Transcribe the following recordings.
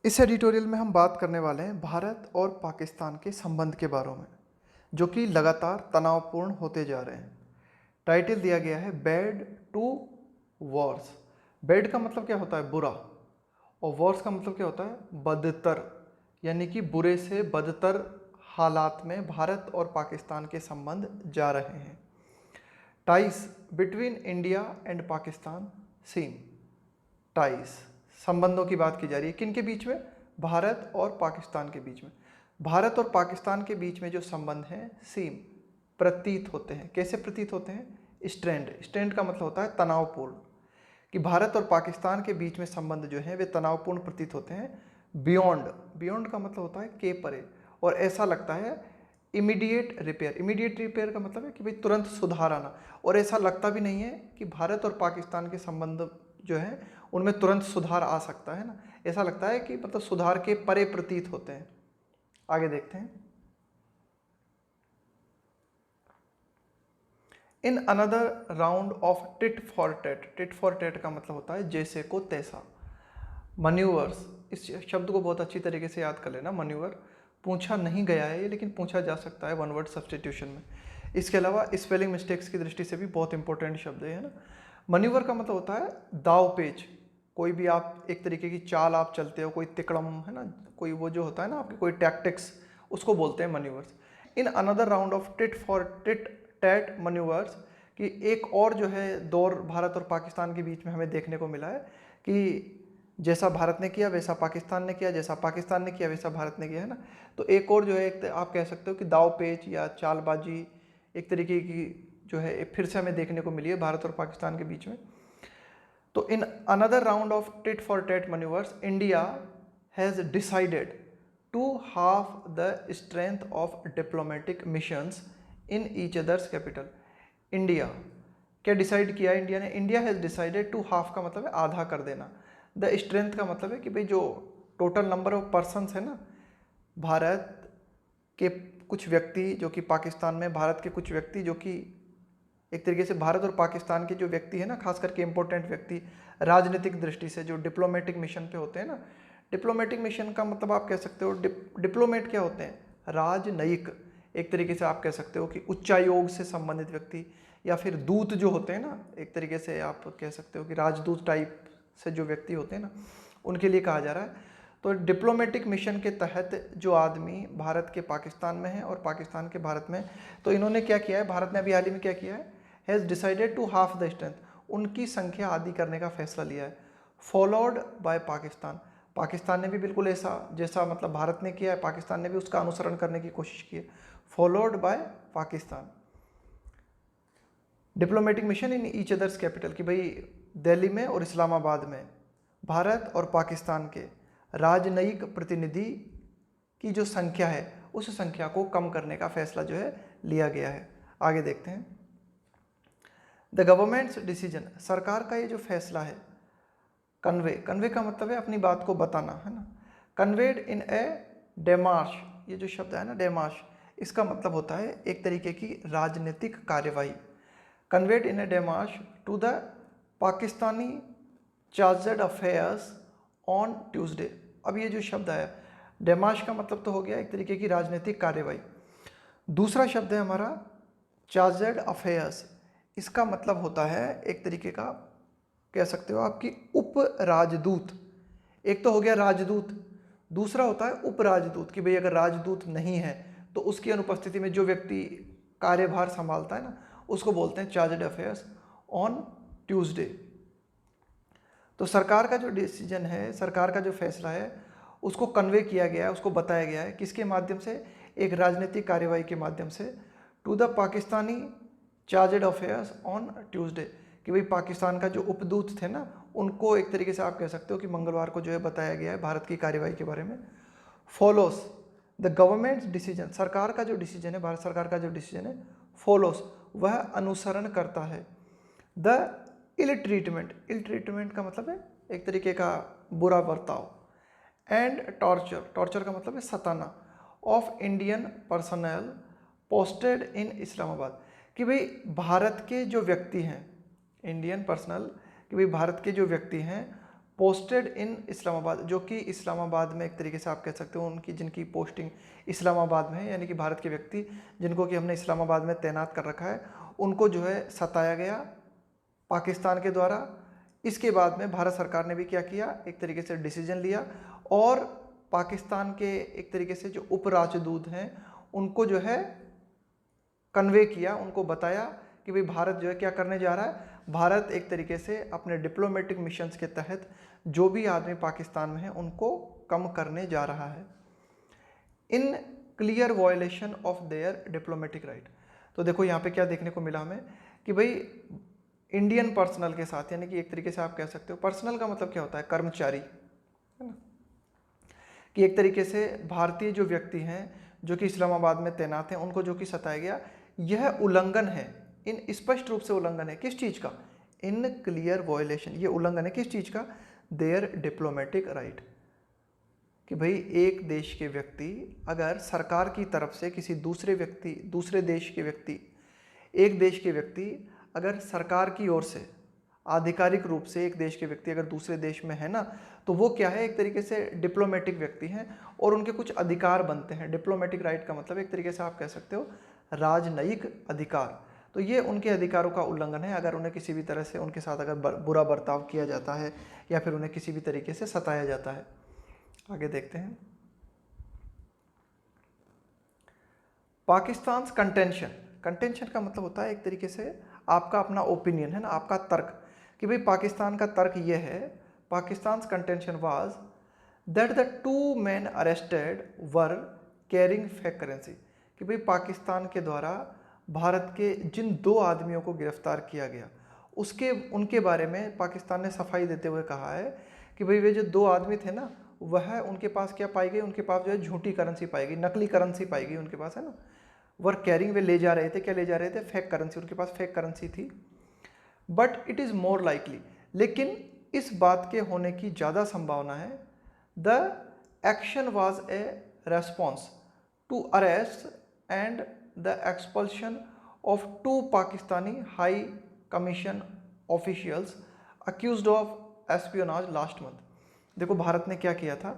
इस एडिटोरियल में हम बात करने वाले हैं भारत और पाकिस्तान के संबंध के बारे में, जो कि लगातार तनावपूर्ण होते जा रहे हैं। टाइटल दिया गया है बैड टू वॉर्स। बैड का मतलब क्या होता है? बुरा, और वॉर्स का मतलब क्या होता है? बदतर, यानी कि बुरे से बदतर हालात में भारत और पाकिस्तान के संबंध जा रहे हैं। Ties between India and Pakistan seem. Ties, संबंधों की बात की जा रही है। किन के बीच में? भारत और पाकिस्तान के बीच में। भारत और पाकिस्तान के बीच में जो संबंध हैं सीम, प्रतीत होते हैं। कैसे प्रतीत होते हैं? स्ट्रेंड। स्ट्रेंड का मतलब होता है तनावपूर्ण, कि भारत और पाकिस्तान के बीच में संबंध जो है वे तनावपूर्ण प्रतीत होते हैं। बियॉन्ड, बियॉन्ड का मतलब होता है के परे, और ऐसा लगता है इमीडिएट रिपेयर। इमीडिएट रिपेयर का मतलब है कि भाई तुरंत सुधार आना, और ऐसा लगता भी नहीं है कि भारत और पाकिस्तान के संबंध जो है उनमें तुरंत सुधार आ सकता है ना। ऐसा लगता है कि मतलब सुधार के परे प्रतीत होते हैं। आगे देखते हैं। In another round of tit for tat. Tit for tat का मतलब होता है जैसे को तैसा। मन्यूवर्स, इस शब्द को बहुत अच्छी तरीके से याद कर लेना। मन्यूवर पूछा नहीं गया है ये, लेकिन पूछा जा सकता है वन वर्ड सब्सटीट्यूशन में। इसके अलावा स्पेलिंग मिस्टेक्स की दृष्टि से भी बहुत इंपॉर्टेंट शब्द है ना। मन्यूवर का मतलब होता है दाव पेच। कोई भी आप एक तरीके की चाल आप चलते हो, कोई तिकड़म है ना, कोई वो जो होता है ना आपके कोई टैक्टिक्स, उसको बोलते हैं manoeuvres. In another round of tit for tit tat manoeuvres, कि एक और जो है दौर भारत और पाकिस्तान के बीच में हमें देखने को मिला है कि जैसा भारत ने किया वैसा पाकिस्तान ने किया, जैसा पाकिस्तान ने किया वैसा भारत ने किया, है ना। तो एक और जो है एक आप कह सकते हो कि दाव पेच या चालबाजी एक तरीके की जो है फिर से हमें देखने को मिली है भारत और पाकिस्तान के बीच में। तो in another round of tit for tat manoeuvres, India has decided to half the strength of diplomatic missions in each other's capital. India क्या डिसाइड किया इंडिया ने? India has decided to half का मतलब है आधा कर देना। द स्ट्रेंथ का मतलब है कि भाई जो टोटल नंबर ऑफ पर्सन्स है ना, भारत के कुछ व्यक्ति जो कि पाकिस्तान में, भारत के कुछ व्यक्ति जो कि एक तरीके से भारत और पाकिस्तान के जो व्यक्ति है ना, खास करके इंपॉर्टेंट व्यक्ति राजनीतिक दृष्टि से जो डिप्लोमेटिक मिशन पे होते हैं ना। डिप्लोमेटिक मिशन का मतलब आप कह सकते हो डिप्लोमेट क्या होते हैं? राजनयिक। एक तरीके से आप कह सकते हो कि उच्चायोग से संबंधित व्यक्ति, या फिर दूत जो होते हैं ना, एक तरीके से आप कह सकते हो कि राजदूत टाइप से जो व्यक्ति होते हैं ना, उनके लिए कहा जा रहा है। तो डिप्लोमेटिक मिशन के तहत जो आदमी भारत के पाकिस्तान में है और पाकिस्तान के भारत में, तो इन्होंने क्या किया है, भारत ने अभी हाल ही में क्या किया है, has decided to half the strength, उनकी संख्या आदि करने का फैसला लिया है। फॉलोड बाय पाकिस्तान, पाकिस्तान ने भी बिल्कुल ऐसा जैसा मतलब भारत ने किया है, पाकिस्तान ने भी उसका अनुसरण करने की कोशिश की है। Followed by Pakistan. Diplomatic mission in each other's capital, कि भाई दिल्ली में और इस्लामाबाद में भारत और पाकिस्तान के राजनयिक प्रतिनिधि की जो संख्या है उस संख्या को कम करने का फैसला जो है लिया गया है। आगे देखते हैं। द गवर्नमेंट्स डिसीजन, सरकार का ये जो फैसला है, कन्वे, कन्वे का मतलब है अपनी बात को बताना, है ना। कन्वेड इन ए डेमार्श, ये जो शब्द है ना डेमार्श, इसका मतलब होता है एक तरीके की राजनीतिक कार्यवाही। Conveyed in a demarche to the Pakistani charged d'affaires on Tuesday. अब ये जो शब्द है डेमार्श का मतलब तो हो गया एक तरीके की राजनीतिक कार्यवाही। दूसरा शब्द है हमारा चार्जर्ड अफेयर्स, इसका मतलब होता है एक तरीके का कह सकते हो आपकी उप राजदूत। एक तो हो गया राजदूत, दूसरा होता है उप राजदूत, कि भाई अगर राजदूत नहीं है तो उसकी अनुपस्थिति में जो व्यक्ति कार्यभार संभालता है ना, उसको बोलते हैं चार्जर्ड अफेयर्स ऑन ट्यूसडे। तो सरकार का जो डिसीजन है, सरकार का जो फैसला है, उसको कन्वे किया गया है, उसको बताया गया है किसके माध्यम से? एक राजनीतिक कार्यवाही के माध्यम से। To the Pakistani charged d'affaires on Tuesday, कि भाई पाकिस्तान का जो उपदूत थे ना, उनको एक तरीके से आप कह सकते हो कि मंगलवार को जो है बताया गया है भारत की कार्यवाही के बारे में। फॉलोस द गवर्नमेंट्स डिसीजन, सरकार का जो डिसीजन है, भारत सरकार का जो डिसीजन है, फॉलोस वह अनुसरण करता है। The ill treatment, ill treatment का मतलब है एक तरीके का बुरा बर्ताव, एंड टॉर्चर, टॉर्चर का मतलब है सताना, of Indian personnel posted in Islamabad, कि भाई भारत के जो व्यक्ति हैं, इंडियन पर्सनल, कि भाई भारत के जो व्यक्ति हैं पोस्टेड इन इस्लामाबाद, जो कि इस्लामाबाद में एक तरीके से आप कह सकते हो उनकी जिनकी पोस्टिंग इस्लामाबाद में है, यानी कि भारत के व्यक्ति जिनको कि हमने इस्लामाबाद में तैनात कर रखा है, उनको जो है सताया गया पाकिस्तान के द्वारा। इसके बाद में भारत सरकार ने भी क्या किया, एक तरीके से डिसीजन लिया और पाकिस्तान के एक तरीके से जो उप राजदूत हैं उनको जो है कन्वे किया, उनको बताया कि भाई भारत जो है क्या करने जा रहा है। भारत एक तरीके से अपने डिप्लोमेटिक मिशंस के तहत जो भी आदमी पाकिस्तान में है उनको कम करने जा रहा है, in clear violation of their diplomatic right. तो देखो यहाँ पे क्या देखने को मिला हमें कि भाई इंडियन पर्सनल के साथ, यानी कि एक तरीके से आप कह सकते हो, पर्सनल का मतलब क्या होता है, कर्मचारी, है ना, कि एक तरीके से भारतीय जो व्यक्ति हैं जो कि इस्लामाबाद में तैनात हैं उनको जो कि सताया गया, यह उल्लंघन है, इन स्पष्ट रूप से उल्लंघन है किस चीज़ का, इन क्लियर वायलेशन, ये उल्लंघन है किस चीज़ का, देयर डिप्लोमेटिक राइट। कि भाई एक देश के व्यक्ति अगर सरकार की तरफ से किसी दूसरे देश के व्यक्ति, एक देश के व्यक्ति अगर सरकार की ओर से आधिकारिक रूप से एक देश के व्यक्ति अगर दूसरे देश में है ना, तो वो क्या है, एक तरीके से डिप्लोमेटिक व्यक्ति हैं और उनके कुछ अधिकार बनते हैं। डिप्लोमेटिक राइट का मतलब एक तरीके से आप कह सकते हो राजनयिक अधिकार। तो ये उनके अधिकारों का उल्लंघन है अगर उन्हें किसी भी तरह से उनके साथ अगर बुरा बर्ताव किया जाता है या फिर उन्हें किसी भी तरीके से सताया जाता है। आगे देखते हैं, पाकिस्तान कंटेंशन। कंटेंशन का मतलब होता है एक तरीके से आपका अपना ओपिनियन, है ना, आपका तर्क, कि भाई पाकिस्तान का तर्क ये है, Pakistan contention was that the 2 men arrested were carrying fake currency. कि भाई पाकिस्तान के द्वारा भारत के जिन 2 आदमियों को गिरफ्तार किया गया उनके बारे में पाकिस्तान ने सफाई देते हुए कहा है कि भाई वे जो 2 आदमी थे ना, वह उनके पास क्या पाई गई, उनके पास जो है झूठी करेंसी पाई गई, नकली करेंसी पाई गई उनके पास, है ना। वर कैरिंग, वे ले जा रहे थे, क्या ले जा रहे थे, फेक करेंसी, उनके पास फेक करेंसी थी। But it is more likely, लेकिन इस बात के होने की ज़्यादा संभावना है, the action was a response to arrest and the expulsion of 2 Pakistani high commission officials accused of espionage last month. देखो भारत ने क्या किया था,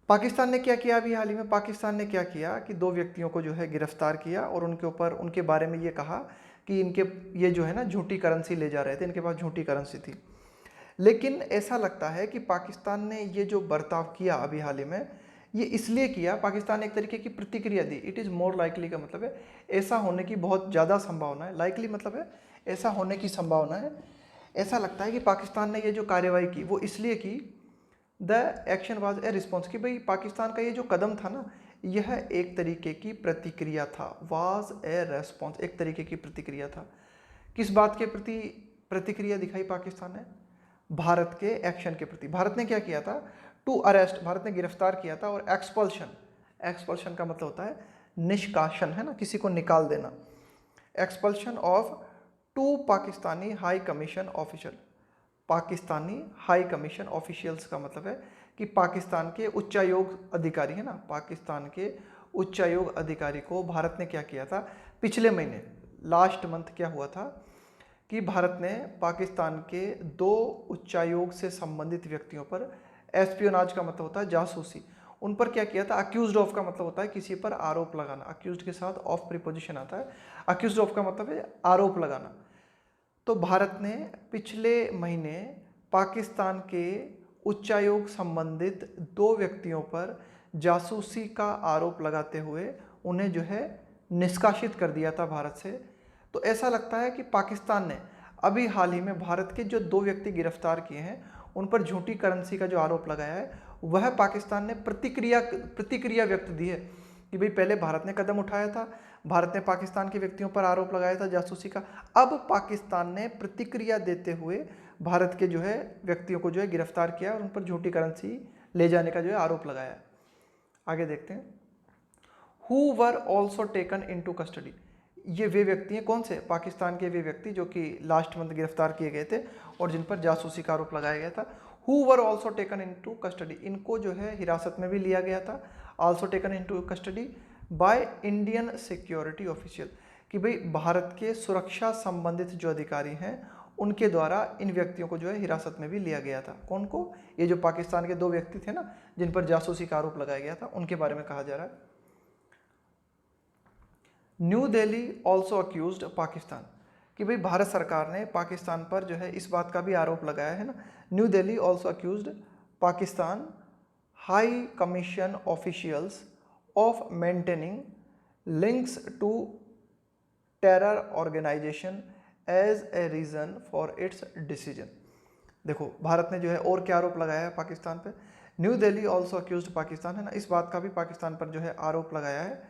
पाकिस्तान ने क्या किया, अभी हाल ही में पाकिस्तान ने क्या किया कि 2 व्यक्तियों को जो है गिरफ्तार किया और उनके ऊपर उनके बारे में ये कहा कि इनके ये जो है ना झूठी करेंसी ले जा रहे थे, इनके पास झूठी करेंसी थी। लेकिन ऐसा लगता है कि पाकिस्तान ने ये जो बर्ताव किया अभी हाल ही में, ये इसलिए किया, पाकिस्तान ने एक तरीके की प्रतिक्रिया दी। इट इज़ मोर लाइकली का मतलब है ऐसा होने की बहुत ज़्यादा संभावना है, लाइकली मतलब है ऐसा होने की संभावना है। ऐसा लगता है कि पाकिस्तान ने ये जो कार्रवाई की वो इसलिए की, the action was a response, कि भाई पाकिस्तान का ये जो कदम था ना, यह एक तरीके की प्रतिक्रिया था, वाज ए रेस्पॉन्स, एक तरीके की प्रतिक्रिया था। किस बात के प्रति प्रतिक्रिया दिखाई पाकिस्तान ने, भारत के एक्शन के प्रति। भारत ने क्या किया था, टू अरेस्ट, भारत ने गिरफ्तार किया था, और एक्सपल्शन, एक्सपल्शन का मतलब होता है निष्कासन, है ना, किसी को निकाल देना। Expulsion of 2 Pakistani high commission official, Pakistani high commission officials का मतलब है कि पाकिस्तान के उच्चायोग अधिकारी, है ना, पाकिस्तान के उच्चायोग अधिकारी को भारत ने क्या किया था, पिछले महीने लास्ट मंथ क्या हुआ था कि भारत ने पाकिस्तान के 2 उच्चायोग से संबंधित व्यक्तियों पर, एस्पियोनाज का मतलब होता है जासूसी, उन पर क्या किया था, अक्यूज्ड ऑफ का मतलब होता है किसी पर आरोप लगाना, अक्यूज्ड के साथ ऑफ प्रीपोजिशन आता है, अक्यूज्ड ऑफ का मतलब है आरोप लगाना। तो भारत ने पिछले महीने पाकिस्तान के उच्चायोग संबंधित 2 व्यक्तियों पर जासूसी का आरोप लगाते हुए उन्हें जो है निष्कासित कर दिया था भारत से। तो ऐसा लगता है कि पाकिस्तान ने अभी हाल ही में भारत के जो 2 व्यक्ति गिरफ्तार किए हैं उन पर झूठी करेंसी का जो आरोप लगाया है, वह पाकिस्तान ने प्रतिक्रिया व्यक्त दी है कि भाई पहले भारत ने कदम उठाया था, भारत ने पाकिस्तान के व्यक्तियों पर आरोप लगाया था जासूसी का, अब पाकिस्तान ने प्रतिक्रिया देते हुए भारत के जो है व्यक्तियों को जो है गिरफ्तार किया और उन पर झूठी करेंसी ले जाने का जो है आरोप लगाया। आगे देखते हैं, who were also taken into custody, ये वे व्यक्ति हैं, कौन से, पाकिस्तान के वे व्यक्ति जो कि लास्ट मंथ गिरफ्तार किए गए थे और जिन पर जासूसी का आरोप लगाया गया था। Who were also taken into custody, इनको जो है हिरासत में भी लिया गया था, also taken into custody by Indian security official, कि भाई भारत के सुरक्षा संबंधित जो अधिकारी हैं उनके द्वारा इन व्यक्तियों को जो है हिरासत में भी लिया गया था। कौन को? ये जो पाकिस्तान के 2 व्यक्ति थे ना जिन पर जासूसी का आरोप लगाया गया था, उनके बारे में कहा जा रहा है। New Delhi also accused Pakistan, कि भाई भारत सरकार ने पाकिस्तान पर जो है इस बात का भी आरोप लगाया है ना। New Delhi also accused Pakistan high commission officials of maintaining links to terror organisation as a reason for its decision. देखो भारत ने जो है और क्या आरोप लगाया है पाकिस्तान पे? New Delhi also accused Pakistan, है ना, इस बात का भी पाकिस्तान पर जो है आरोप लगाया है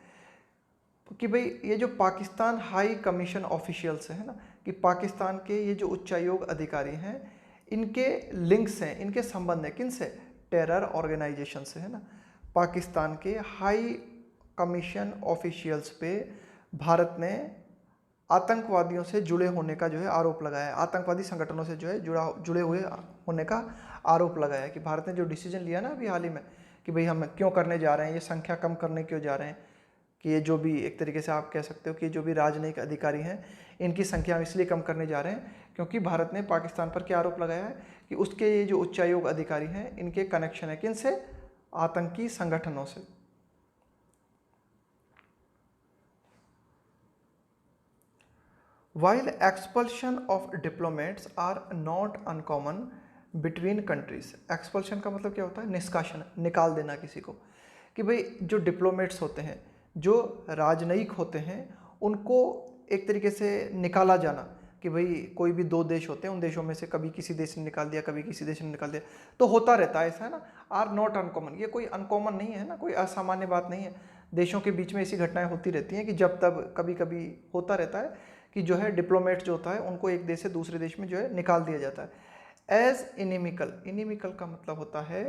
कि भाई ये जो पाकिस्तान हाई कमीशन ऑफिशियल्स है ना, कि पाकिस्तान के ये जो उच्चायोग अधिकारी हैं इनके लिंक्स हैं, इनके संबंध है किन से? टेरर ऑर्गेनाइजेशन से, है ना। पाकिस्तान के हाई कमीशन ऑफिशियल्स पे भारत ने आतंकवादियों से जुड़े होने का जो है आरोप लगाया है, आतंकवादी संगठनों से जो है जुड़े हुए होने का आरोप लगाया है। कि भारत ने जो डिसीजन लिया ना अभी हाल ही में कि भाई हम क्यों करने जा रहे हैं, ये संख्या कम करने क्यों जा रहे हैं, कि ये जो भी एक तरीके से आप कह सकते हो कि जो भी राजनयिक अधिकारी हैं इनकी संख्या हम इसलिए कम करने जा रहे हैं क्योंकि भारत ने पाकिस्तान पर क्या आरोप लगाया है कि उसके ये जो उच्चायोग अधिकारी हैं इनके कनेक्शन है किन से? आतंकी संगठनों से। While expulsion of diplomats are not uncommon between countries, expulsion का मतलब क्या होता है? निष्कासन, निकाल देना किसी को। कि भाई जो डिप्लोमेट्स होते हैं, जो राजनयिक होते हैं, उनको एक तरीके से निकाला जाना, कि भाई कोई भी 2 देश होते हैं, उन देशों में से कभी किसी देश ने निकाल दिया, कभी किसी देश ने निकाल दिया, तो होता रहता है ऐसा, है ना। आर नॉट अनकॉमन, ये कोई अनकॉमन नहीं है ना, कोई असामान्य बात नहीं है। देशों के बीच में ऐसी घटनाएं होती रहती हैं कि जब तब कभी कभी होता रहता है कि जो है डिप्लोमेट जो होता है उनको एक देश से दूसरे देश में जो है निकाल दिया जाता है। एज इनिमिकल, इनिमिकल का मतलब होता है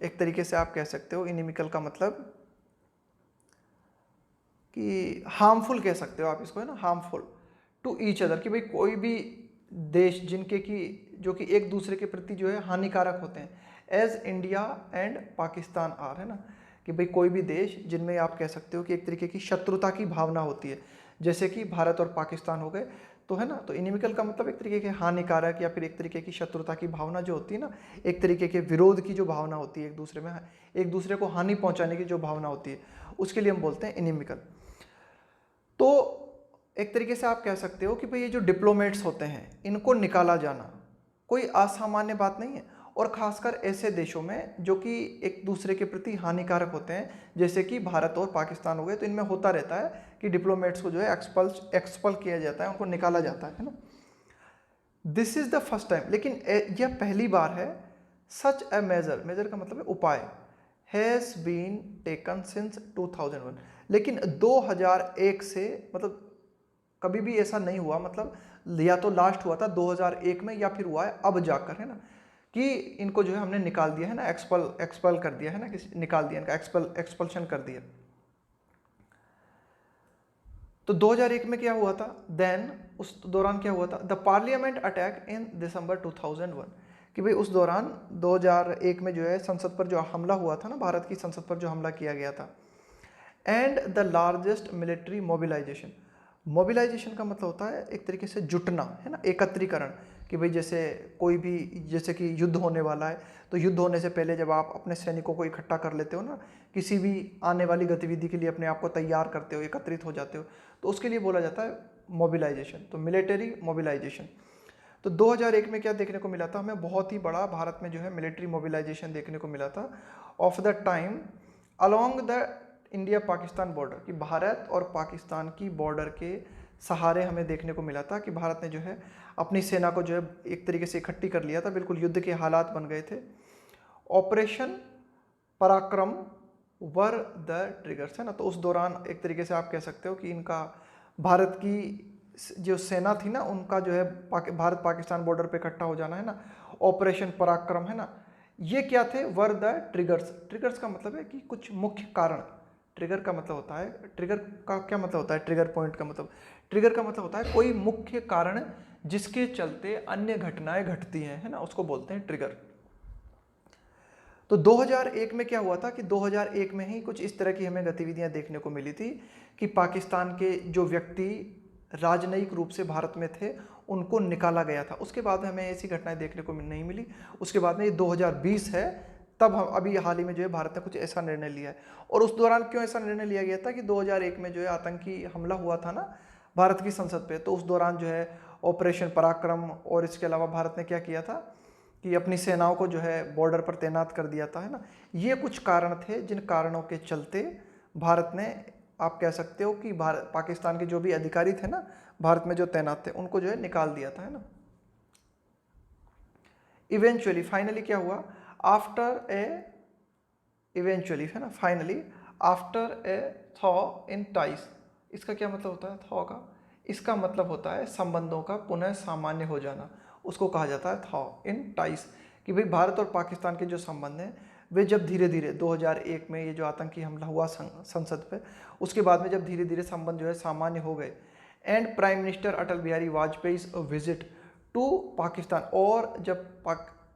एक तरीके से आप कह सकते हो, इनिमिकल का मतलब कि हार्मफुल कह सकते हो आप इसको, है ना, हार्मफुल टू ईच अदर, कि भाई कोई भी देश जिनके की जो कि एक दूसरे के प्रति जो है हानिकारक होते हैं। As India and Pakistan are, है ना, कि भाई कोई भी देश जिनमें आप कह सकते हो कि एक तरीके की शत्रुता की भावना होती है, जैसे कि भारत और पाकिस्तान हो गए, तो है ना। तो इनिमिकल का मतलब एक तरीके के हानिकारक या फिर एक तरीके की शत्रुता की भावना जो होती है ना, एक तरीके के विरोध की जो भावना होती है एक दूसरे में, एक दूसरे को हानि पहुंचाने की जो भावना होती है, उसके लिए हम बोलते हैं इनिमिकल। तो एक तरीके से आप कह सकते हो कि भाई ये जो डिप्लोमेट्स होते हैं इनको निकाला जाना कोई असामान्य बात नहीं है, और खासकर ऐसे देशों में जो कि एक दूसरे के प्रति हानिकारक होते हैं, जैसे कि भारत और पाकिस्तान हो गए, तो इनमें होता रहता है कि डिप्लोमेट्स को जो है एक्सपल किया जाता है, उनको निकाला जाता है ना। This is the first time, लेकिन यह पहली बार है, सच ए मेजर, मेजर का मतलब है उपाय, हैज़ बीन टेकन सिंस 2001, लेकिन 2001 से, मतलब कभी भी ऐसा नहीं हुआ, मतलब या तो लास्ट हुआ था 2001 में या फिर हुआ है अब जाकर, है ना, कि इनको जो है हमने निकाल दिया है ना, एक्सपल कर दिया है ना, निकाल दिया, इनका एक्सपल्शन कर दिया। तो 2001 में क्या हुआ था? देन उस दौरान क्या हुआ था? द पार्लियामेंट अटैक इन दिसंबर 2001, कि भाई उस दौरान 2001 में जो है संसद पर जो हमला हुआ था ना, भारत की संसद पर जो हमला किया गया था। And the largest military mobilisation, mobilisation का मतलब होता है एक तरीके से जुटना, है ना, एकत्रीकरण, कि भाई जैसे कोई भी, जैसे कि युद्ध होने वाला है, तो युद्ध होने से पहले जब आप अपने सैनिकों को इकट्ठा कर लेते हो ना, किसी भी आने वाली गतिविधि के लिए अपने आप को तैयार करते हो, एकत्रित हो जाते हो, तो उसके लिए बोला जाता है मोबिलाइजेशन, तो मिलिट्री मोबिलाइजेशन। तो 2001 में क्या देखने को मिला था हमें? बहुत ही बड़ा भारत में जो है मिलिट्री मोबिलाइजेशन देखने को मिला था of the time along the India Pakistan border, कि भारत और पाकिस्तान की बॉर्डर के सहारे हमें देखने को मिला था कि भारत ने जो है अपनी सेना को जो है एक तरीके से इकट्ठी कर लिया था, बिल्कुल युद्ध के हालात बन गए थे। ऑपरेशन पराक्रम वर द ट्रिगर्स, है ना, तो उस दौरान एक तरीके से आप कह सकते हो कि इनका भारत की जो सेना थी ना, उनका जो है भारत पाकिस्तान बॉर्डर पे इकट्ठा हो जाना, है ना, ऑपरेशन पराक्रम, है ना, ये क्या थे? Were the triggers. ट्रिगर्स का मतलब है कि कुछ मुख्य कारण, ट्रिगर का मतलब होता है, ट्रिगर का क्या मतलब होता है? ट्रिगर पॉइंट का मतलब, ट्रिगर का मतलब होता है कोई मुख्य कारण जिसके चलते अन्य घटनाएं घटती हैं, है ना, उसको बोलते हैं ट्रिगर। तो 2001 में क्या हुआ था कि 2001 में ही कुछ इस तरह की हमें गतिविधियां देखने को मिली थी कि पाकिस्तान के जो व्यक्ति राजनयिक रूप से भारत में थे उनको निकाला गया था। उसके बाद में हमें ऐसी घटनाएं देखने को नहीं मिली। उसके बाद में ये 2020 है, तब हम अभी हाल ही में जो है भारत ने कुछ ऐसा निर्णय लिया है। और उस दौरान क्यों ऐसा निर्णय लिया गया था कि 2001 में जो है आतंकी हमला हुआ था ना भारत की संसद पे, तो उस दौरान जो है ऑपरेशन पराक्रम, और इसके अलावा भारत ने क्या किया था कि अपनी सेनाओं को जो है बॉर्डर पर तैनात कर दिया था, है ना। ये कुछ कारण थे जिन कारणों के चलते भारत ने, आप कह सकते हो कि भारत पाकिस्तान के जो भी अधिकारी थे ना भारत में जो तैनात थे, उनको जो है निकाल दिया था, है ना। इवेंचुअली, फाइनली क्या हुआ, आफ्टर ए, इवेंचुअली है ना, फाइनली आफ्टर ए थॉ इन टाइस। इसका क्या मतलब होता है थॉ का? इसका मतलब होता है संबंधों का पुनः सामान्य हो जाना, उसको कहा जाता है थॉ इन टाइस। कि भाई भारत और पाकिस्तान के जो संबंध हैं वे जब धीरे धीरे 2001 में ये जो आतंकी हमला हुआ संसद पे, उसके बाद में जब धीरे धीरे संबंध जो है सामान्य हो गए, and prime minister Atal Bihari Vajpayee visit to Pakistan, और जब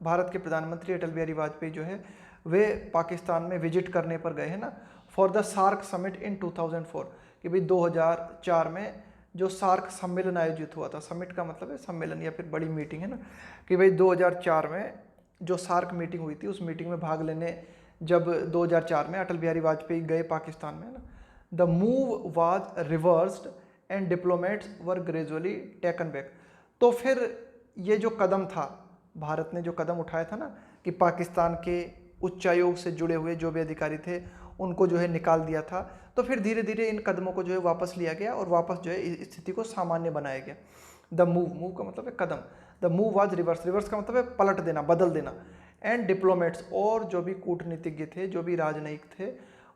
भारत के प्रधानमंत्री अटल बिहारी वाजपेयी जो है वे पाकिस्तान में विजिट करने पर गए हैं ना, for the SAARC summit in 2004, कि भाई 2004 में जो सार्क सम्मेलन आयोजित हुआ था, समिट का मतलब है सम्मेलन या फिर बड़ी मीटिंग, है ना, कि भाई 2004 में जो सार्क मीटिंग हुई थी, उस मीटिंग में भाग लेने जब 2004 में अटल बिहारी वाजपेयी गए पाकिस्तान में, ना, the move was reversed and diplomats were gradually taken back. तो फिर ये जो कदम था, भारत ने जो कदम उठाया था ना कि पाकिस्तान के उच्चायोग से जुड़े हुए जो भी अधिकारी थे उनको जो है निकाल दिया था, तो फिर धीरे धीरे इन कदमों को जो है वापस लिया गया और वापस जो है स्थिति को सामान्य बनाया गया। द मूव, मूव का मतलब है कदम, the move was reverse, reverse का मतलब है पलट देना, बदल देना, एंड डिप्लोमेट्स, और जो भी कूटनीतिज्ञ थे, जो भी राजनयिक थे,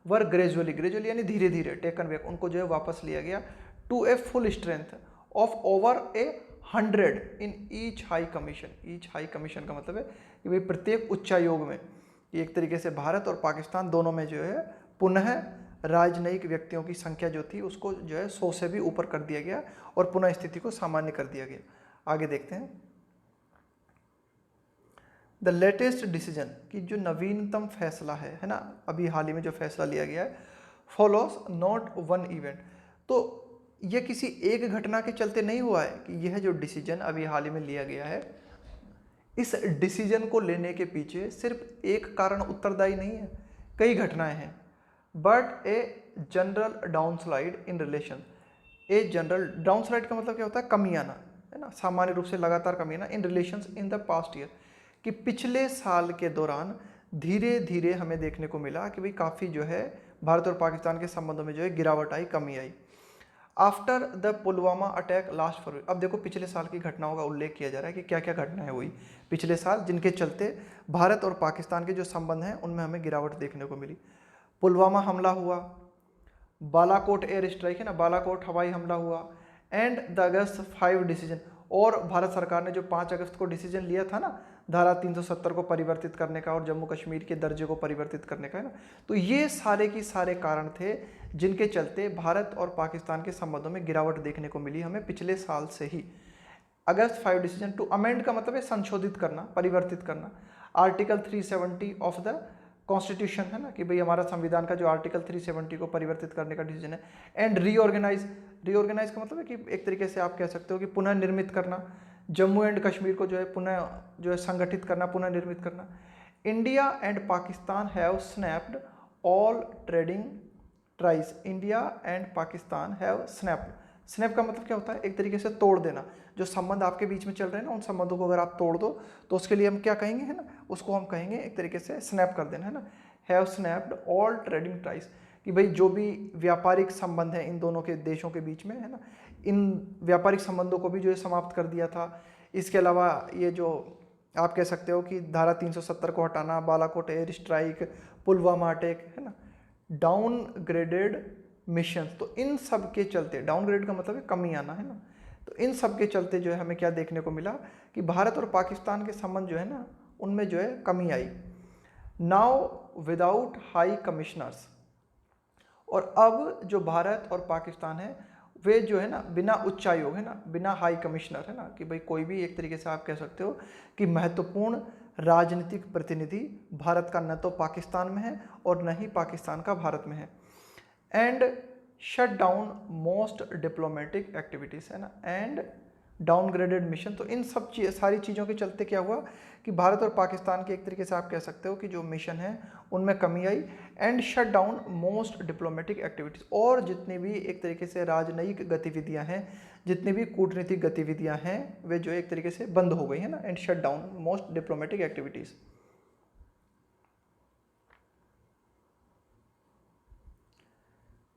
वर ग्रेजुअली, ग्रेजुअली यानी धीरे धीरे, टेकन बैक, उनको जो है वापस लिया गया, to a full strength of over a 100 in each high commission. Each high commission का मतलब है कि भाई प्रत्येक उच्चायोग में, एक तरीके से भारत और पाकिस्तान दोनों में जो है पुनः राजनयिक व्यक्तियों की संख्या जो थी उसको जो है 100 से भी ऊपर कर दिया गया और पुनः स्थिति को सामान्य कर दिया गया। आगे देखते हैं, द लेटेस्ट डिसीजन, कि जो नवीनतम फैसला है ना, अभी हाल ही में जो फैसला लिया गया है, फॉलोस नॉट वन इवेंट। तो ये किसी एक घटना के चलते नहीं हुआ है कि यह जो डिसीजन अभी हाल ही में लिया गया है, इस डिसीजन को लेने के पीछे सिर्फ एक कारण उत्तरदायी नहीं है, कई घटनाएं हैं। But a general downslide in relation, a general downslide का मतलब क्या होता है, कमी आना, है ना, सामान्य रूप से लगातार कमी आना, in relations in the past year, कि पिछले साल के दौरान धीरे धीरे हमें देखने को मिला कि भाई काफ़ी जो है भारत और पाकिस्तान के संबंधों में जो है गिरावट आई, कमी आई। After the Pulwama attack last February, अब देखो पिछले साल की घटनाओं का उल्लेख किया जा रहा है कि क्या क्या घटनाएं हुई पिछले साल जिनके चलते भारत और पाकिस्तान के जो संबंध हैं उनमें हमें गिरावट देखने को मिली। पुलवामा हमला हुआ, बालाकोट एयर स्ट्राइक है ना, बालाकोट हवाई हमला हुआ, एंड द अगस्त 5 डिसीजन, और भारत सरकार ने जो 5 अगस्त को डिसीजन लिया था ना धारा 370 को परिवर्तित करने का और जम्मू कश्मीर के दर्जे को परिवर्तित करने का, है ना। तो ये सारे की सारे कारण थे जिनके चलते भारत और पाकिस्तान के संबंधों में गिरावट देखने को मिली हमें पिछले साल से ही। अगस्त 5 डिसीजन, टू अमेंड का मतलब है संशोधित करना, परिवर्तित करना, आर्टिकल 370 ऑफ द कॉन्स्टिट्यूशन, है ना, कि भाई हमारा संविधान का जो आर्टिकल 370 को परिवर्तित करने का डिसीजन है, एंड रीऑर्गेनाइज, रीऑर्गेनाइज का मतलब है कि एक तरीके से आप कह सकते हो कि पुनः निर्मित करना, जम्मू एंड कश्मीर को जो है पुनः जो है संगठित करना, पुनः निर्मित करना। India and Pakistan have snapped all trading tries, India and Pakistan have snapped, snap का मतलब क्या होता है, एक तरीके से तोड़ देना, जो संबंध आपके बीच में चल रहे हैं ना उन संबंधों को अगर आप तोड़ दो तो उसके लिए हम क्या कहेंगे, है ना, उसको हम कहेंगे एक तरीके से स्नैप कर देना, है ना। Have snapped all trading tries, कि भाई जो भी व्यापारिक संबंध है इन दोनों के देशों के बीच में, है ना, इन व्यापारिक संबंधों को भी जो है समाप्त कर दिया था। इसके अलावा ये जो आप कह सकते हो कि धारा 370 को हटाना, Balakot air strike, Pulwama attack, है ना, डाउनग्रेडेड मिशन, तो इन सब के चलते, डाउनग्रेड का मतलब है कमी आना, है ना, तो इन सब के चलते जो है हमें क्या देखने को मिला कि भारत और पाकिस्तान के संबंध जो है ना उनमें जो है कमी आई। नाउ विदाउट हाई कमिश्नर्स, और अब जो भारत और पाकिस्तान है वे जो है ना बिना उच्चायोग, है ना, बिना हाई कमिश्नर, है ना, कि भाई कोई भी एक तरीके से आप कह सकते हो कि महत्वपूर्ण राजनीतिक प्रतिनिधि भारत का न तो पाकिस्तान में है और न ही पाकिस्तान का भारत में है, and shut down most diplomatic activities, है ना, एंड डाउनग्रेडेड मिशन। तो इन सब सारी चीज़ों के चलते क्या हुआ कि भारत और पाकिस्तान के एक तरीके से आप कह सकते हो कि जो मिशन है उनमें कमी आई। And shut down most diplomatic activities, और जितनी भी एक तरीके से राजनयिक गतिविधियां हैं, जितनी भी कूटनीतिक गतिविधियां हैं, वे जो एक तरीके से बंद हो गई है ना। And shut down most diplomatic activities.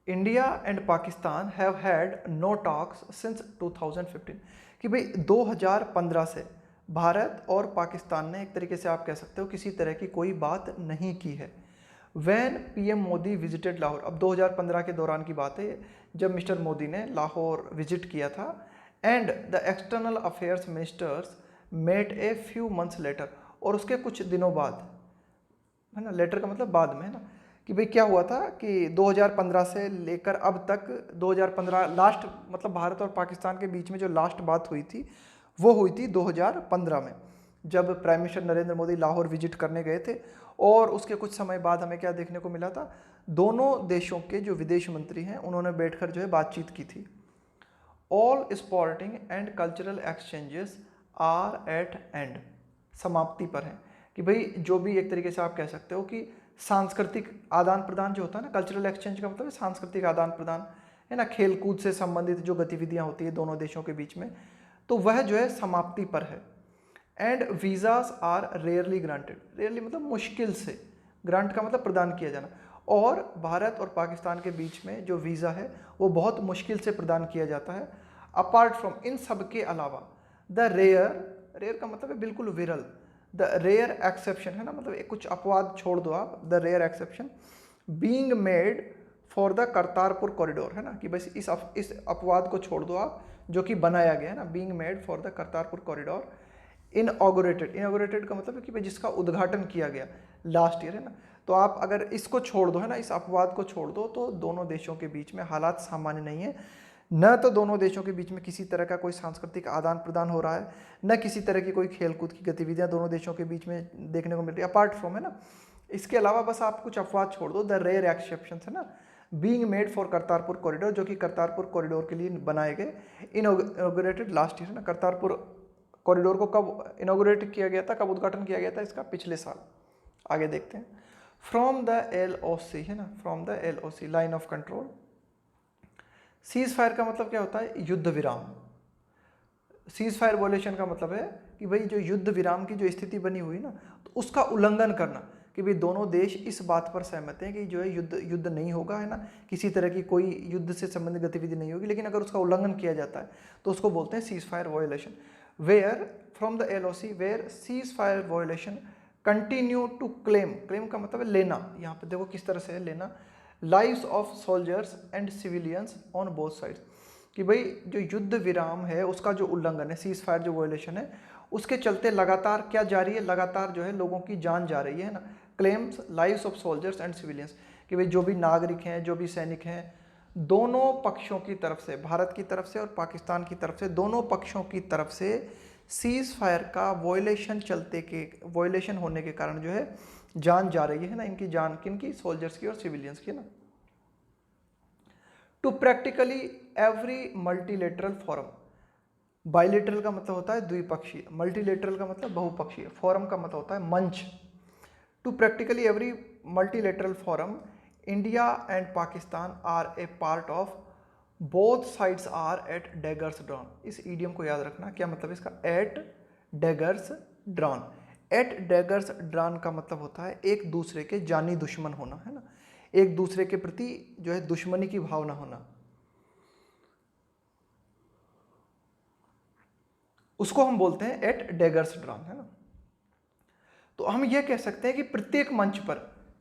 India and Pakistan have had no talks since 2015, कि भाई 2015 से भारत और पाकिस्तान ने एक तरीके से आप कह सकते हो किसी तरह की कोई बात नहीं की है। When PM Modi visited Lahore, अब 2015 के दौरान की बात है जब मिस्टर मोदी ने लाहौर विजिट किया था। And the external affairs ministers met a few months later, और उसके कुछ दिनों बाद, है ना, लेटर का मतलब बाद में, है ना, कि भाई क्या हुआ था कि 2015 से लेकर अब तक 2015 लास्ट, मतलब भारत और पाकिस्तान के बीच में जो लास्ट बात हुई थी वो हुई थी 2015 में, जब prime minister Narendra Modi Lahore visit करने गए थे। और उसके कुछ समय बाद हमें क्या देखने को मिला था, दोनों देशों के जो विदेश मंत्री हैं उन्होंने बैठकर जो है बातचीत की थी। All sporting and cultural exchanges are at end, समाप्ति पर है, कि भाई जो भी एक तरीके से आप कह सकते हो कि सांस्कृतिक आदान प्रदान जो होता है ना, कल्चरल एक्सचेंज का मतलब है सांस्कृतिक आदान प्रदान, है ना, खेल कूद से संबंधित जो गतिविधियां होती है दोनों देशों के बीच में, तो वह जो है समाप्ति पर है। And visas are rarely granted, rarely मतलब मुश्किल से, ग्रांट का मतलब प्रदान किया जाना, और भारत और पाकिस्तान के बीच में जो वीज़ा है वो बहुत मुश्किल से प्रदान किया जाता है। अपार्ट फ्रॉम, इन सब के अलावा, द रेयर, रेयर का मतलब है बिल्कुल विरल, द रेयर एक्सेप्शन, है ना, मतलब एक कुछ अपवाद छोड़ दो आप, the rare exception being made for the Kartarpur corridor, है ना, कि बस इस अपवाद को छोड़ दो आप जो कि बनाया गया है ना, being made for the Kartarpur corridor. Inaugurated, inaugurated का मतलब है कि भाई जिसका उद्घाटन किया गया लास्ट ईयर, है ना। तो आप अगर इसको छोड़ दो, है ना, इस अपवाद को छोड़ दो, तो दोनों देशों के बीच में हालात सामान्य नहीं है। न तो दोनों देशों के बीच में किसी तरह का कोई सांस्कृतिक आदान प्रदान हो रहा है, न किसी तरह की कोई खेलकूद की गतिविधियां दोनों देशों के बीच में देखने को मिल रही है, अपार्ट फ्रॉम, है ना। इसके अलावा बस आप कुछ अपवाद छोड़ दो, द रेयर एक्सेप्शन, है ना, being made for Kartarpur corridor, जो कि करतारपुर कॉरिडोर के लिए बनाए गए, इनॉग्रेटेड लास्ट ईयर, है ना। करतारपुर कॉरिडोर को कब इनॉग्रेट किया गया था, कब उद्घाटन किया गया था इसका, पिछले साल। आगे देखते हैं। फ्रॉम द LOC, है ना, from the LOC, line of control. Cease fire का मतलब क्या होता है, युद्ध विराम। सीज फायर वॉयलेशन का मतलब है कि भाई जो युद्ध विराम की जो स्थिति बनी हुई ना, तो उसका उल्लंघन करना, कि भाई दोनों देश इस बात पर सहमत हैं कि जो है युद्ध नहीं होगा, है ना, किसी तरह की कोई युद्ध से संबंधित गतिविधि नहीं होगी, लेकिन अगर उसका उल्लंघन किया जाता है तो उसको बोलते हैं ceasefire violation. Where from the LOC where ceasefire violation continue to claim, claim का मतलब है लेना, यहाँ पे देखो किस तरह से है लेना, lives of soldiers and civilians on both sides, कि भाई जो युद्ध विराम है उसका जो उल्लंघन है, सीज फायर जो वॉयलेशन है, उसके चलते लगातार क्या जारी है, लगातार जो है लोगों की जान जा रही है ना। Claims lives of soldiers and civilians, कि भाई जो भी नागरिक हैं, जो भी सैनिक हैं, दोनों पक्षों की तरफ से, भारत की तरफ से और पाकिस्तान की तरफ से, दोनों पक्षों की तरफ से सीज फायर का वॉयलेशन होने के कारण जो है जान जा रही है ना, इनकी जान, किनकी, सोल्जर्स की और सिविलियंस की ना। To practically every multilateral forum, bilateral का मतलब होता है द्विपक्षीय, मल्टीलेटरल का मतलब बहुपक्षीय, फोरम का मतलब होता है मंच। To practically every multilateral forum India and Pakistan are a part of, both sides are at daggers drawn. इस ईडियम को याद रखना, क्या मतलब इसका, at daggers drawn. At daggers drawn का मतलब होता है एक दूसरे के जानी दुश्मन होना, है ना, एक दूसरे के प्रति जो है दुश्मनी की भावना होना, उसको हम बोलते हैं एट डेगर्स ड्रॉन, है ना। तो हम ये कह सकते हैं कि प्रत्येक मंच पर,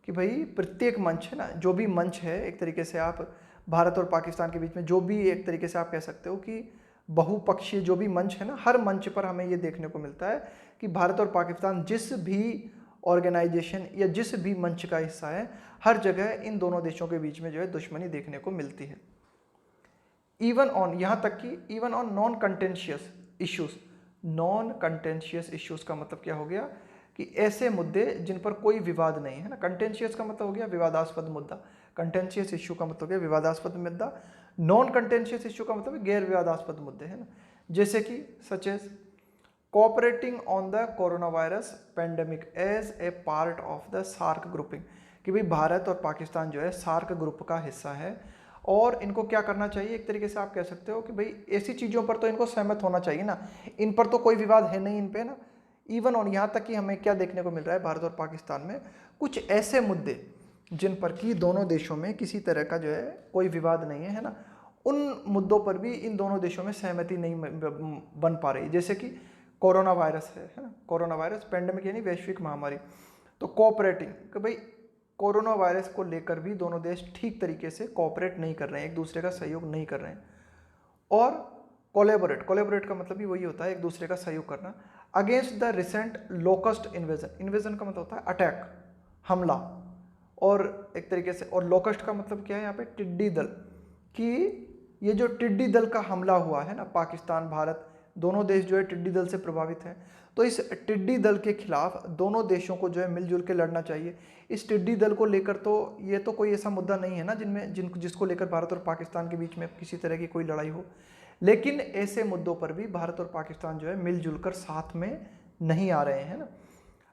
कि भाई प्रत्येक मंच, है ना, जो भी मंच है एक तरीके से आप भारत और पाकिस्तान के बीच में जो भी एक तरीके से आप कह सकते हो कि बहुपक्षीय जो भी मंच है ना, हर मंच पर हमें ये देखने को मिलता है कि भारत और पाकिस्तान जिस भी ऑर्गेनाइजेशन या जिस भी मंच का हिस्सा है, हर जगह इन दोनों देशों के बीच में जो है दुश्मनी देखने को मिलती है। इवन ऑन, यहाँ तक कि even on non contentious issues, non contentious issues का मतलब क्या हो गया कि ऐसे मुद्दे जिन पर कोई विवाद नहीं है ना, कंटेंशियस का मतलब हो गया विवादास्पद मुद्दा, कंटेंशियस इश्यू का मतलब हो गया विवादास्पद मुद्दा, नॉन कंटेंशियस इश्यू का मतलब है गैर विवादास्पद मुद्दे, है ना, जैसे कि such as cooperating on the corona virus pandemic as a part of the SAARC grouping, कि भाई भारत और पाकिस्तान जो है सार्क ग्रुप का हिस्सा है और इनको क्या करना चाहिए, एक तरीके से आप कह सकते हो कि भाई ऐसी चीज़ों पर तो इनको सहमत होना चाहिए ना, इन पर तो कोई विवाद है नहीं इन पे ना। इवन और यहाँ तक कि हमें क्या देखने को मिल रहा है, भारत और पाकिस्तान में कुछ ऐसे मुद्दे जिन पर कि दोनों देशों में किसी तरह का जो है कोई विवाद नहीं है ना, उन मुद्दों पर भी इन दोनों देशों में सहमति नहीं बन पा रही। जैसे कि कोरोना वायरस है ना, कोरोना वायरस पेंडेमिक यानी वैश्विक महामारी, तो कोऑपरेटिंग कि भाई कोरोना वायरस को लेकर भी दोनों देश ठीक तरीके से कोऑपरेट नहीं कर रहे हैं, एक दूसरे का सहयोग नहीं कर रहे हैं। और कोलैबोरेट, कोलैबोरेट का मतलब भी वही होता है एक दूसरे का सहयोग करना। Against the recent locust invasion, invasion का मतलब होता है अटैक, हमला, और एक तरीके से, और लोकस्ट का मतलब क्या है यहाँ पे, टिड्डी दल, कि ये जो टिड्डी दल का हमला हुआ है ना, पाकिस्तान भारत दोनों देश जो है टिड्डी दल से प्रभावित हैं, तो इस टिड्डी दल के खिलाफ दोनों देशों को जो है मिलजुल के लड़ना चाहिए। इस टिड्डी दल को लेकर तो ये तो कोई ऐसा मुद्दा नहीं है ना जिसको लेकर भारत और पाकिस्तान के बीच में किसी तरह की कोई लड़ाई हो, लेकिन ऐसे मुद्दों पर भी भारत और पाकिस्तान जो है मिलजुल कर साथ में नहीं आ रहे हैं ना।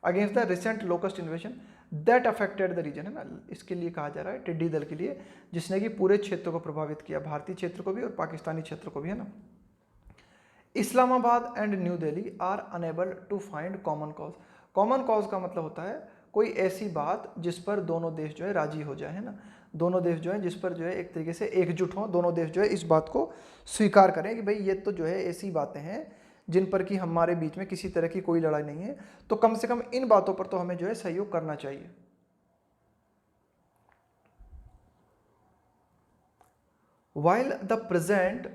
Against the recent locust invasion that affected the region, है ना, इसके लिए कहा जा रहा है टिड्डी दल के लिए, जिसने कि पूरे क्षेत्र को प्रभावित किया, भारतीय क्षेत्र को भी और पाकिस्तानी क्षेत्र को भी, है ना। Islamabad and New Delhi are unable to find common cause, common cause का मतलब होता है कोई ऐसी बात जिस पर दोनों देश जो है राजी हो जाए, है ना, दोनों देश जो है जिस पर जो है एक तरीके से एकजुट हों, दोनों देश जो है इस बात को स्वीकार करें कि भाई ये तो जो है ऐसी बातें हैं जिन पर कि हमारे बीच में किसी तरह की कोई लड़ाई नहीं है, तो कम से कम इन बातों पर तो हमें जो है सहयोग करना चाहिए। While the present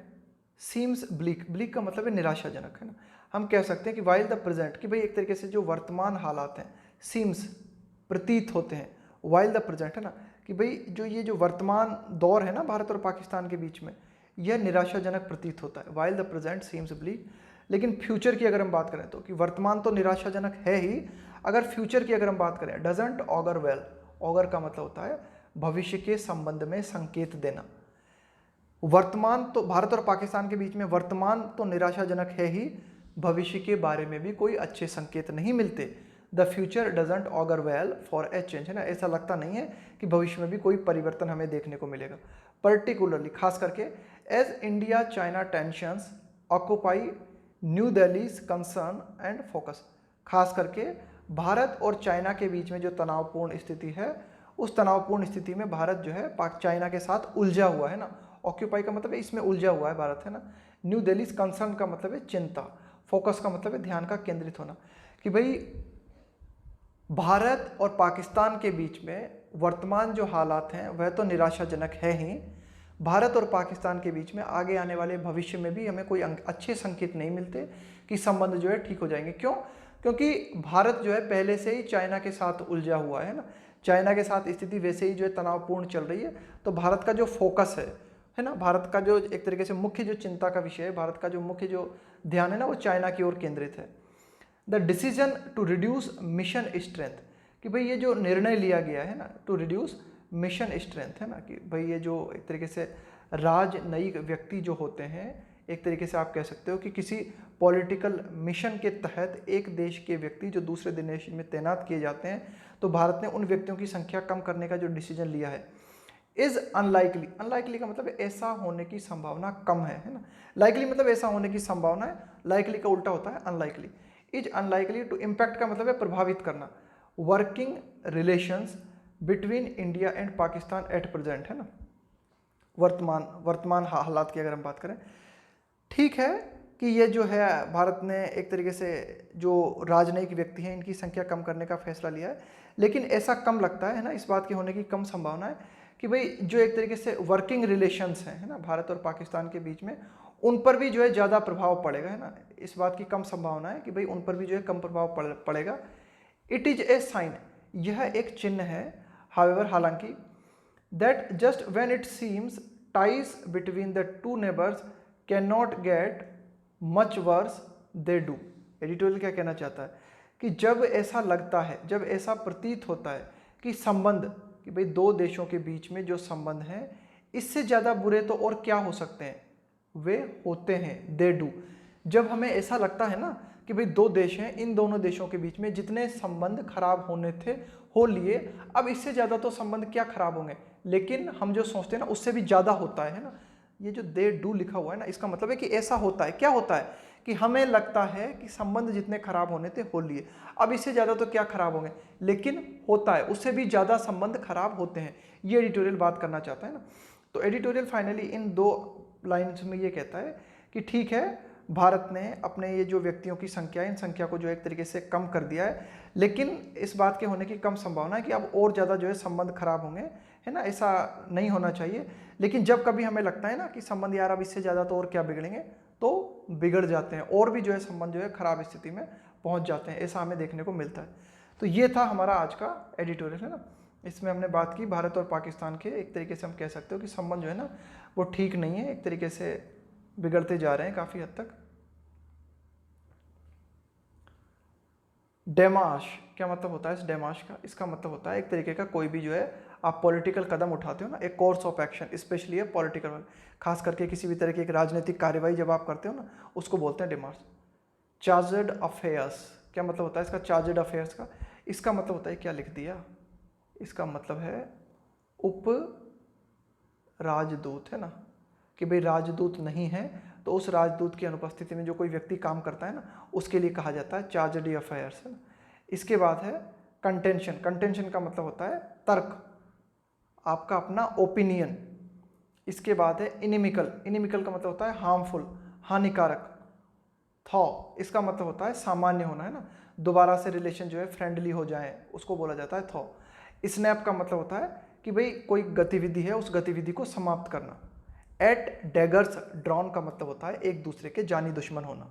seems bleak, bleak का मतलब है निराशाजनक, है ना, हम कह सकते हैं कि वाइल द प्रेजेंट, कि भाई एक तरीके से जो वर्तमान हालात हैं, सीम्स प्रतीत होते हैं, वाइल द प्रेजेंट, है ना, कि भाई जो वर्तमान दौर है ना भारत और पाकिस्तान के बीच में, यह निराशाजनक प्रतीत होता है, while the present seems bleak. लेकिन फ्यूचर की अगर हम बात करें तो, कि वर्तमान तो निराशाजनक है ही, अगर फ्यूचर की अगर हम बात करें, डजंट ऑगर वेल, ऑगर का मतलब होता है भविष्य के संबंध में संकेत देना। वर्तमान तो भारत और पाकिस्तान के बीच में वर्तमान तो निराशाजनक है ही, भविष्य के बारे में भी कोई अच्छे संकेत नहीं मिलते। The future doesn't auger well for a change, है ना, ऐसा लगता नहीं है कि भविष्य में भी कोई परिवर्तन हमें देखने को मिलेगा। पर्टिकुलरली खास करके as India China tensions occupy New Delhi's concern and focus, खास करके भारत और चाइना के बीच में जो तनावपूर्ण स्थिति है, उस तनावपूर्ण स्थिति में भारत जो है पाक चाइना के साथ उलझा हुआ है ना, ऑक्यूपाई का मतलब है इसमें उलझा हुआ है भारत, है ना। न्यू दिल्ली कंसर्न का मतलब है चिंता, फोकस का मतलब है ध्यान का केंद्रित होना, कि भाई भारत और पाकिस्तान के बीच में वर्तमान जो हालात हैं वह तो निराशाजनक है ही, भारत और पाकिस्तान के बीच में आगे आने वाले भविष्य में भी हमें कोई अच्छे संकेत नहीं मिलते कि संबंध जो है ठीक हो जाएंगे। क्यों? क्योंकि भारत जो है पहले से ही चाइना के साथ उलझा हुआ है ना, चाइना के साथ स्थिति वैसे ही जो है तनावपूर्ण चल रही है, तो भारत का जो फोकस है ना, भारत का जो एक तरीके से मुख्य जो चिंता का विषय है, भारत का जो मुख्य जो ध्यान है ना, वो चाइना की ओर केंद्रित है। The decision to reduce mission strength, कि भाई ये जो निर्णय लिया गया है ना, टू रिड्यूस मिशन स्ट्रेंथ, है ना, कि भाई ये जो एक तरीके से राजनयिक व्यक्ति जो होते हैं, एक तरीके से आप कह सकते हो कि किसी पॉलिटिकल मिशन के तहत एक देश के व्यक्ति जो दूसरे देश में तैनात किए जाते हैं, तो भारत ने उन व्यक्तियों की संख्या कम करने का जो डिसीजन लिया है। इज अनलाइकली, अनलाइकली का मतलब ऐसा होने की संभावना कम है ना, लाइकली मतलब ऐसा होने की संभावना है, लाइकली का उल्टा होता है unlikely. Is unlikely to impact का मतलब है प्रभावित करना working relations between India and Pakistan at present, है ना, वर्तमान हालात की अगर हम बात करें। ठीक है कि ये जो है भारत ने एक तरीके से जो राजनयिक व्यक्ति हैं इनकी संख्या कम करने का फैसला लिया है, लेकिन ऐसा कम लगता है ना, इस बात की होने की कम संभावना है कि भाई जो एक तरीके से वर्किंग रिलेशंस हैं, है ना, भारत और पाकिस्तान के बीच में, उन पर भी जो है ज़्यादा प्रभाव पड़ेगा, है ना, इस बात की कम संभावना है कि भाई उन पर भी जो है कम प्रभाव पड़ेगा। इट इज ए साइन, यह एक चिन्ह है, हाउएवर हालांकि, that just when it seems ties between the two neighbours can not get much worse they do. Editorial क्या कहना चाहता है कि जब ऐसा लगता है, जब ऐसा प्रतीत होता है कि संबंध, कि भाई दो देशों के बीच में जो संबंध हैं इससे ज़्यादा बुरे तो और क्या हो सकते हैं, वे होते हैं, दे डू, जब हमें ऐसा लगता है ना कि भाई दो देश हैं, इन दोनों देशों के बीच में जितने संबंध खराब होने थे हो लिए, अब इससे ज़्यादा तो संबंध क्या खराब होंगे, लेकिन हम जो सोचते हैं ना उससे भी ज़्यादा होता है ना। ये जो दे डू लिखा हुआ है ना, इसका मतलब है कि ऐसा होता है। क्या होता है कि हमें लगता है कि संबंध जितने खराब होने थे हो लिए, अब इससे ज़्यादा तो क्या खराब होंगे, लेकिन होता है उससे भी ज़्यादा संबंध खराब होते हैं। ये एडिटोरियल बात करना चाहता है ना। तो एडिटोरियल फाइनली इन 2 लाइन्स में ये कहता है कि ठीक है, भारत ने अपने ये जो व्यक्तियों की संख्या है, इन संख्या को जो एक तरीके से कम कर दिया है, लेकिन इस बात के होने की कम संभावना है कि अब और ज़्यादा जो है संबंध खराब होंगे, है ना। ऐसा नहीं होना चाहिए। लेकिन जब कभी हमें लगता है ना कि संबंध यार अब इससे ज़्यादा तो और क्या बिगड़ेंगे, तो बिगड़ जाते हैं और भी जो है संबंध जो है खराब स्थिति में पहुँच जाते हैं, ऐसा हमें देखने को मिलता है। तो ये था हमारा आज का एडिटोरियल, है ना। इसमें हमने बात की भारत और पाकिस्तान के, एक तरीके से हम कह सकते हो कि संबंध जो है ना वो ठीक नहीं है, एक तरीके से बिगड़ते जा रहे हैं काफ़ी हद तक। डेमाश, क्या मतलब होता है इस डेमाश का? इसका मतलब होता है एक तरीके का कोई भी जो है आप पॉलिटिकल कदम उठाते हो ना, एक कोर्स ऑफ एक्शन, स्पेशली है पॉलिटिकल, खास करके किसी भी तरह की एक राजनीतिक कार्यवाही जब आप करते हो ना, उसको बोलते हैं डेमाश। चार्जर्ड अफेयर्स, क्या मतलब होता है इसका चार्जर्ड अफेयर्स का? इसका मतलब होता है, क्या लिख दिया, इसका मतलब है उप राजदूत, है ना। कि भाई राजदूत नहीं है तो उस राजदूत की अनुपस्थिति में जो कोई व्यक्ति काम करता है ना, उसके लिए कहा जाता है चार्जड अफेयर्स, है ना। इसके बाद है कंटेंशन। कंटेंशन का मतलब होता है तर्क, आपका अपना ओपिनियन। इसके बाद है इनिमिकल। इनिमिकल का मतलब होता है हार्मफुल, हानिकारक। थॉ, इसका मतलब होता है सामान्य होना, है ना। दोबारा से रिलेशन जो है फ्रेंडली हो जाए, उसको बोला जाता है थॉ। स्नैप का मतलब होता है कि भाई कोई गतिविधि है, उस गतिविधि को समाप्त करना। एट डैगर्स ड्रॉन का मतलब होता है एक दूसरे के जानी दुश्मन होना।